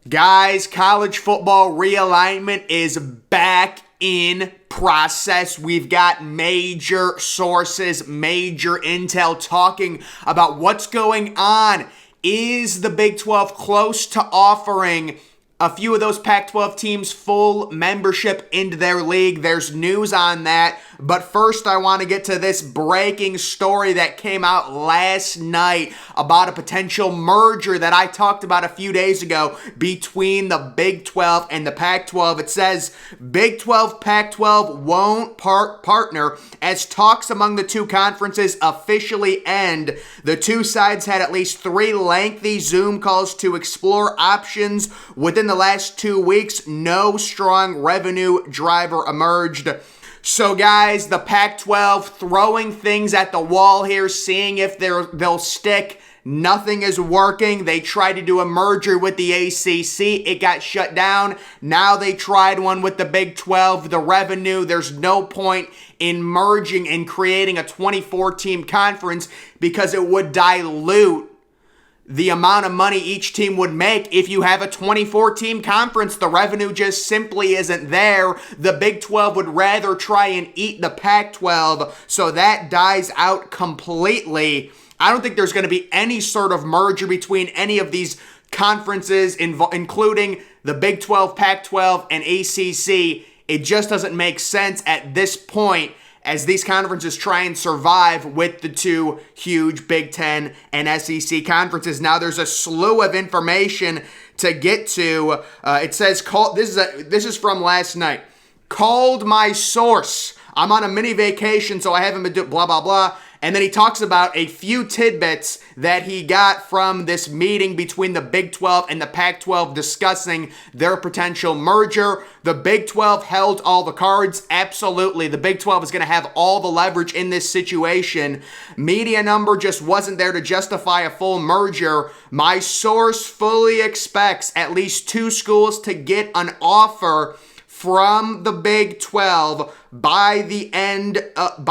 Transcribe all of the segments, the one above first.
Guys, college football realignment is back in process. We've got major sources, major intel talking about what's going on. Is the Big 12 close to offering a few of those Pac-12 teams full membership into their league? There's news on that. But first, I want to get to this breaking story that came out last night about a potential merger that I talked about a few days ago between the Big 12 and the Pac-12. It says Big 12, Pac-12 won't partner as talks among the two conferences officially end. The two sides had at least 3 lengthy Zoom calls to explore options within the last 2 weeks. No strong revenue driver emerged. So guys, the Pac-12 throwing things at the wall here, seeing if they'll stick. Nothing is working. They tried to do a merger with the ACC. It got shut down. Now they tried one with the Big 12. The revenue, there's no point in merging and creating a 24-team conference because it would dilute the amount of money each team would make. If you have a 24-team conference, the revenue just simply isn't there. The Big 12 would rather try and eat the Pac-12, so that dies out completely. I don't think there's going to be any sort of merger between any of these conferences, including the Big 12, Pac-12, and ACC. It just doesn't make sense at this point, as these conferences try and survive with the two huge Big Ten and SEC conferences. Now, there's a slew of information to get to. It says, this is from last night. Called my source. I'm on a mini vacation, so I haven't been doing blah, blah, blah. And then he talks about a few tidbits that he got from this meeting between the Big 12 and the Pac-12 discussing their potential merger. The Big 12 held all the cards. Absolutely. The Big 12 is going to have all the leverage in this situation. Media number just wasn't there to justify a full merger. My source fully expects at least 2 schools to get an offer from the Big 12 by the end of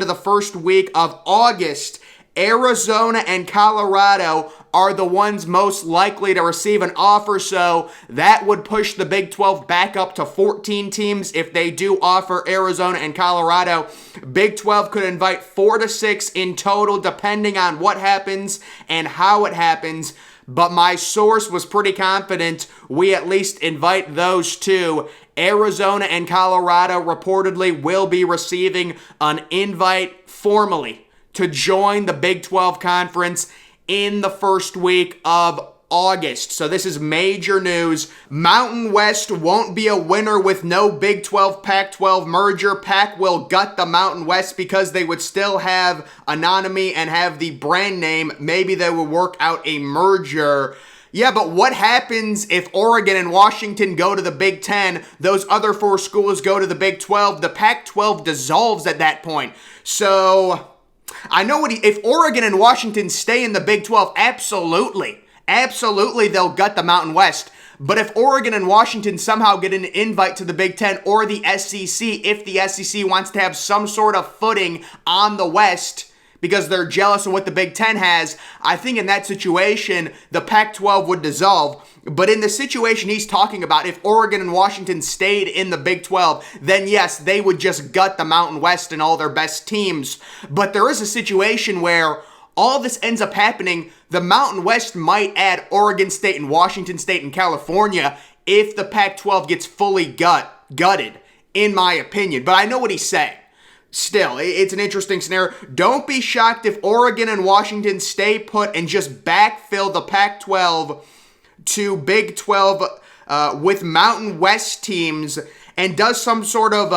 the first week of August. Arizona and Colorado are the ones most likely to receive an offer, so that would push the Big 12 back up to 14 teams if they do offer Arizona and Colorado. Big 12 could invite 4 to 6 in total, depending on what happens and how it happens. But my source was pretty confident we at least invite those 2. Arizona and Colorado reportedly will be receiving an invite formally to join the Big 12 conference in the first week of August. So this is major news. Mountain West won't be a winner with no Big 12 Pac-12 merger. Pac will gut the Mountain West because they would still have anonymity and have the brand name. Maybe they will work out a merger. Yeah, but what happens if Oregon and Washington go to the Big 10, those other 4 schools go to the Big 12, the Pac-12 dissolves at that point. So, I know if Oregon and Washington stay in the Big 12, absolutely they'll gut the Mountain West. But if Oregon and Washington somehow get an invite to the Big 10 or the SEC, if the SEC wants to have some sort of footing on the West, because they're jealous of what the Big Ten has, I think in that situation, the Pac-12 would dissolve. But in the situation he's talking about, if Oregon and Washington stayed in the Big 12, then yes, they would just gut the Mountain West and all their best teams. But there is a situation where all this ends up happening. The Mountain West might add Oregon State and Washington State and California if the Pac-12 gets fully gutted, in my opinion. But I know what he's saying. Still, it's an interesting scenario. Don't be shocked if Oregon and Washington stay put and just backfill the Pac-12 to Big 12 with Mountain West teams and does some sort of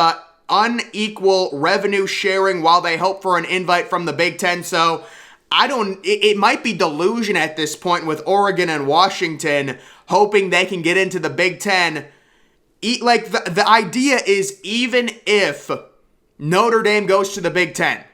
unequal revenue sharing while they hope for an invite from the Big 10. So it might be delusion at this point with Oregon and Washington hoping they can get into the Big 10. The idea is, even if Notre Dame goes to the Big 10,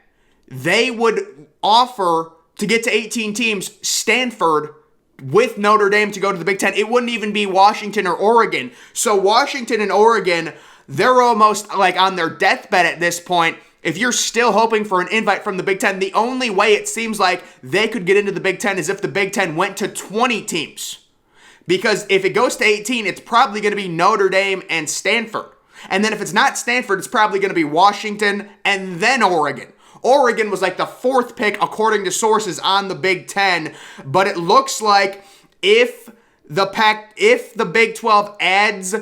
they would offer to get to 18 teams Stanford with Notre Dame to go to the Big 10. It wouldn't even be Washington or Oregon. So Washington and Oregon, they're almost like on their deathbed at this point. If you're still hoping for an invite from the Big 10, the only way it seems like they could get into the Big 10 is if the Big 10 went to 20 teams. Because if it goes to 18, it's probably going to be Notre Dame and Stanford. And then if it's not Stanford, it's probably going to be Washington and then Oregon. Oregon was like the 4th pick according to sources on the Big Ten, but it looks like if the Big 12 adds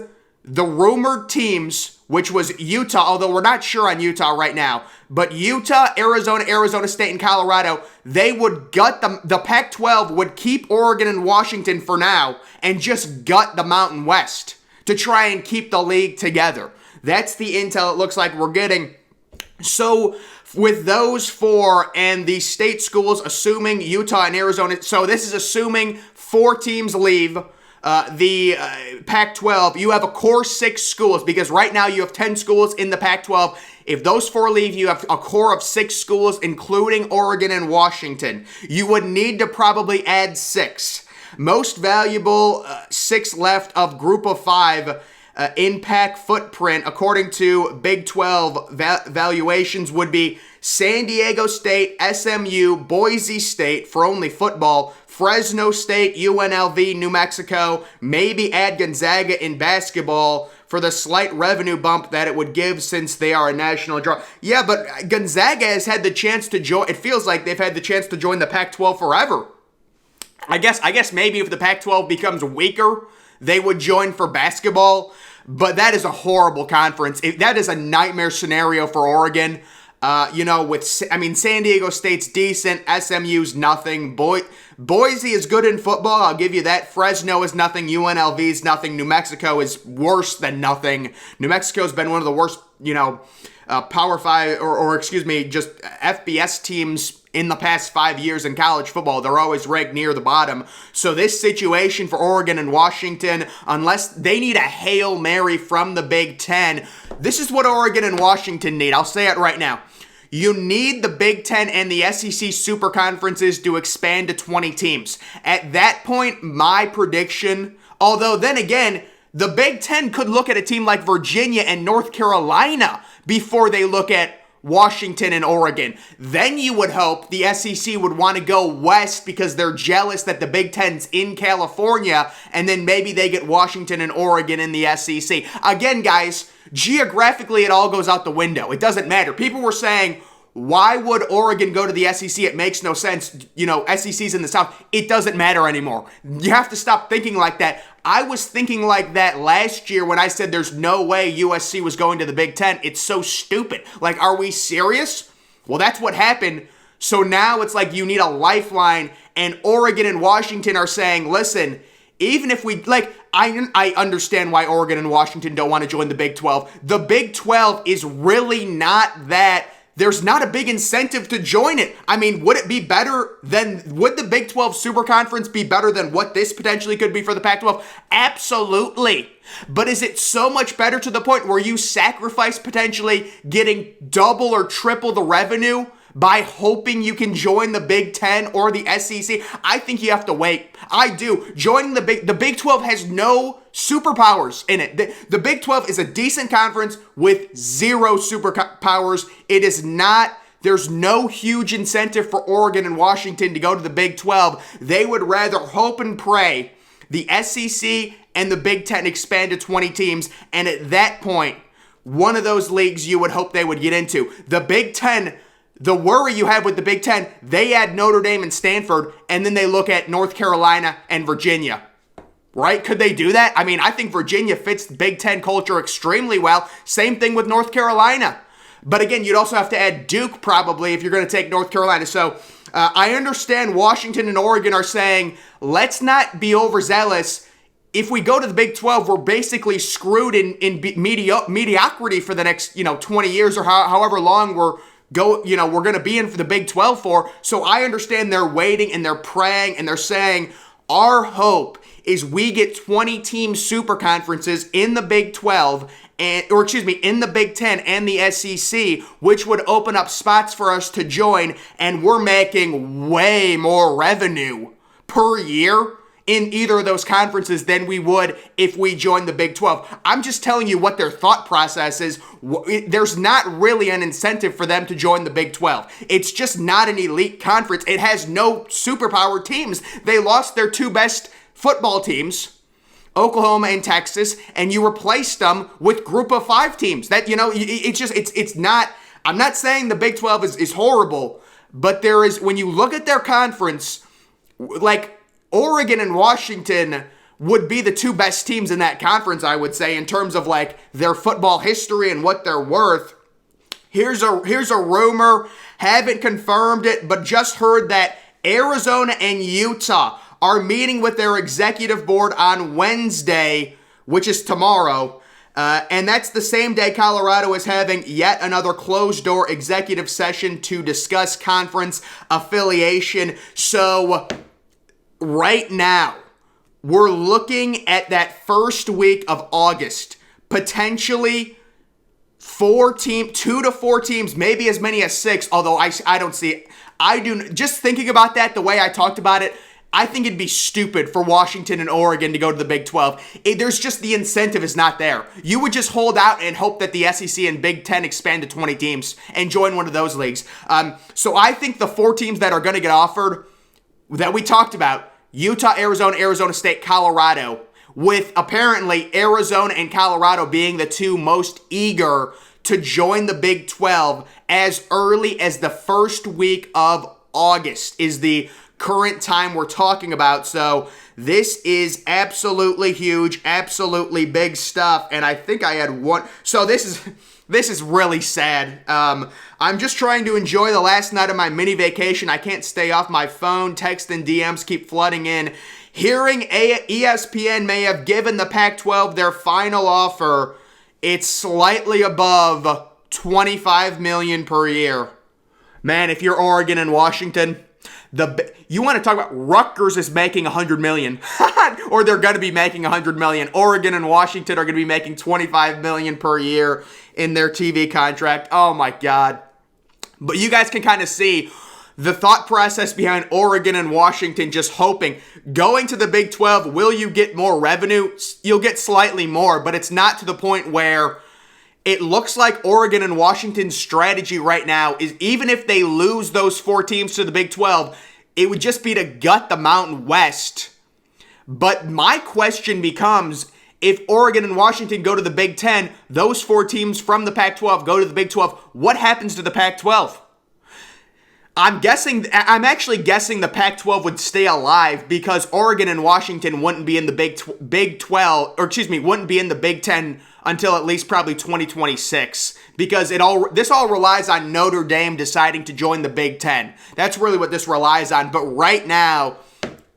the rumored teams, which was Utah, although we're not sure on Utah right now, but Utah, Arizona State, and Colorado, they would gut the Pac-12 would keep Oregon and Washington for now and just gut the Mountain West to try and keep the league together. That's the intel it looks like we're getting. So with those 4 and the state schools, assuming Utah and Arizona, so this is assuming 4 teams leave the Pac-12, you have a core 6 schools, because right now you have 10 schools in the Pac-12. If those 4 leave, you have a core of 6 schools, including Oregon and Washington. You would need to probably add 6. Most valuable 6 left of group of 5 in Pac footprint, according to Big 12 valuations, would be San Diego State, SMU, Boise State for only football, Fresno State, UNLV, New Mexico, maybe add Gonzaga in basketball for the slight revenue bump that it would give since they are a national draw. Yeah, but Gonzaga has had the chance to join. It feels like they've had the chance to join the Pac-12 forever. I guess maybe if the Pac-12 becomes weaker, they would join for basketball. But that is a horrible conference. That is a nightmare scenario for Oregon. San Diego State's decent. SMU's nothing. Boise is good in football. I'll give you that. Fresno is nothing. UNLV's nothing. New Mexico is worse than nothing. New Mexico's been one of the worst, Power 5 just FBS teams in the past 5 years in college football. They're always ranked near the bottom. So this situation for Oregon and Washington, unless they need a Hail Mary from the Big Ten, this is what Oregon and Washington need. I'll say it right now. You need the Big Ten and the SEC super conferences to expand to 20 teams. At that point, my prediction, although then again, the Big Ten could look at a team like Virginia and North Carolina before they look at Washington and Oregon. Then you would hope the SEC would want to go west because they're jealous that the Big Ten's in California, and then maybe they get Washington and Oregon in the SEC. Again, guys, geographically it all goes out the window. It doesn't matter. People were saying, why would Oregon go to the SEC? It makes no sense. SEC's in the South. It doesn't matter anymore. You have to stop thinking like that. I was thinking like that last year when I said there's no way USC was going to the Big Ten. It's so stupid. Like, are we serious? Well, that's what happened. So now it's like you need a lifeline, and Oregon and Washington are saying, listen, even if we, I understand why Oregon and Washington don't want to join the Big 12. The Big 12 is really not that. There's not a big incentive to join it. I mean, would the Big 12 Super Conference be better than what this potentially could be for the Pac-12? Absolutely. But is it so much better to the point where you sacrifice potentially getting double or triple the revenue by hoping you can join the Big Ten or the SEC? I think you have to wait. I do. Joining the Big 12 has no superpowers in it. The Big 12 is a decent conference with 0 superpowers. It is not. There's no huge incentive for Oregon and Washington to go to the Big 12. They would rather hope and pray the SEC and the Big Ten expand to 20 teams, and at that point, one of those leagues you would hope they would get into. The Big Ten, the worry you have with the Big Ten, they add Notre Dame and Stanford, and then they look at North Carolina and Virginia. Right? Could they do that? I mean, I think Virginia fits the Big Ten culture extremely well. Same thing with North Carolina. But again, you'd also have to add Duke probably if you're going to take North Carolina. So I understand Washington and Oregon are saying, let's not be overzealous. If we go to the Big 12, we're basically screwed in mediocrity for the next 20 years or however long we're going to be in for the Big 12 for. So I understand they're waiting and they're praying and they're saying, our hope is we get 20 team super conferences in the Big 12 in the Big 10 and the SEC, which would open up spots for us to join, and we're making way more revenue per year in either of those conferences than we would if we joined the Big 12. I'm just telling you what their thought process is. There's not really an incentive for them to join the Big 12. It's just not an elite conference. It has no superpower teams. They lost their 2 best football teams, Oklahoma and Texas, and you replaced them with group of 5 teams. That, it's not, I'm not saying the Big 12 is horrible, but there is, when you look at their conference, like Oregon and Washington would be the 2 best teams in that conference, I would say, in terms of like their football history and what they're worth. Here's a rumor, haven't confirmed it, but just heard that Arizona and Utah are meeting with their executive board on Wednesday, which is tomorrow. And that's the same day Colorado is having yet another closed-door executive session to discuss conference affiliation. So right now, we're looking at that first week of August, potentially 2 to 4 teams, maybe as many as 6, although I don't see it. Just thinking about that, the way I talked about it, I think it'd be stupid for Washington and Oregon to go to the Big 12. There's just, the incentive is not there. You would just hold out and hope that the SEC and Big 10 expand to 20 teams and join one of those leagues. So I think the 4 teams that are going to get offered, that we talked about, Utah, Arizona, Arizona State, Colorado, with apparently Arizona and Colorado being the 2 most eager to join the Big 12 as early as the first week of August is the current time we're talking about. So this is absolutely huge, absolutely big stuff. And I think I had one. So this is really sad. I'm just trying to enjoy the last night of my mini vacation. I can't stay off my phone. Text and DMs keep flooding in. Hearing ESPN may have given the Pac-12 their final offer. It's slightly above $25 million per year. Man, if you're Oregon and Washington, you want to talk about Rutgers is making $100 million, or they're going to be making $100 million. Oregon and Washington are going to be making $25 million per year in their TV contract. Oh my God. But you guys can kind of see the thought process behind Oregon and Washington just hoping. Going to the Big 12, will you get more revenue? You'll get slightly more, but it's not to the point where it looks like Oregon and Washington's strategy right now is, even if they lose those 4 teams to the Big 12, it would just be to gut the Mountain West. But my question becomes, if Oregon and Washington go to the Big 10, those 4 teams from the Pac-12 go to the Big 12, what happens to the Pac-12? I'm actually guessing the Pac-12 would stay alive because Oregon and Washington wouldn't be in the wouldn't be in the Big 10 until at least probably 2026, because this all relies on Notre Dame deciding to join the Big 10. That's really what this relies on. But right now,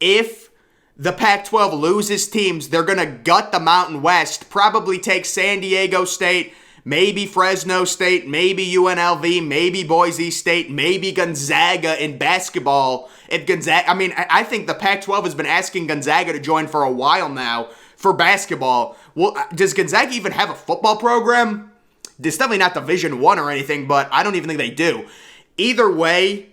if the Pac-12 loses teams, they're going to gut the Mountain West, probably take San Diego State, maybe Fresno State, maybe UNLV, maybe Boise State, maybe Gonzaga in basketball. I think the Pac-12 has been asking Gonzaga to join for a while now for basketball. Well, does Gonzaga even have a football program? It's definitely not Division I or anything, but I don't even think they do. Either way,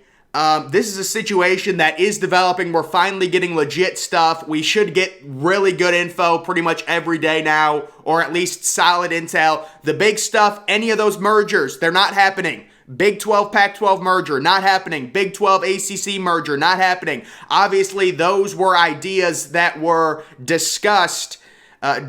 this is a situation that is developing. We're finally getting legit stuff. We should get really good info pretty much every day now, or at least solid intel. The big stuff, any of those mergers, they're not happening. Big 12, Pac-12 merger, not happening. Big 12, ACC merger, not happening. Obviously, those were ideas that were discussed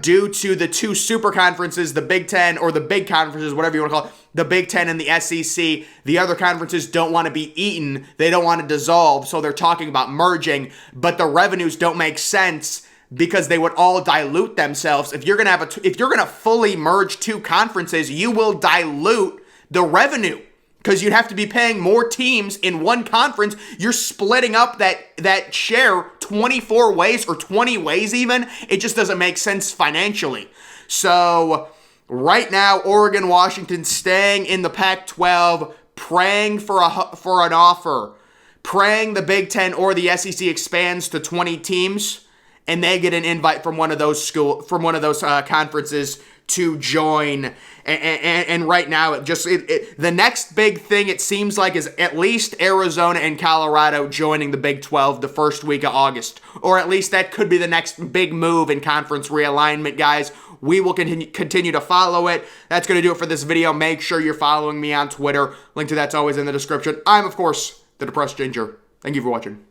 due to the 2 super conferences, the Big 10, or the big conferences, whatever you want to call it, the Big 10 and the SEC. The other conferences don't want to be eaten. They don't want to dissolve, so they're talking about merging, but the revenues don't make sense because they would all dilute themselves. If you're going to fully merge 2 conferences, you will dilute the revenue, because you'd have to be paying more teams in one conference. You're splitting up that share 24 ways or 20 ways even. It just doesn't make sense financially. So right now, Oregon, Washington staying in the Pac-12, praying for an offer, praying the Big 10 or the SEC expands to 20 teams, and they get an invite from one of those conferences to join. And right now, the next big thing, it seems like, is at least Arizona and Colorado joining the Big 12 the first week of August. Or at least that could be the next big move in conference realignment, guys. We will continue to follow it. That's going to do it for this video. Make sure you're following me on Twitter. Link to that's always in the description. I'm, of course, the Depressed Ginger. Thank you for watching.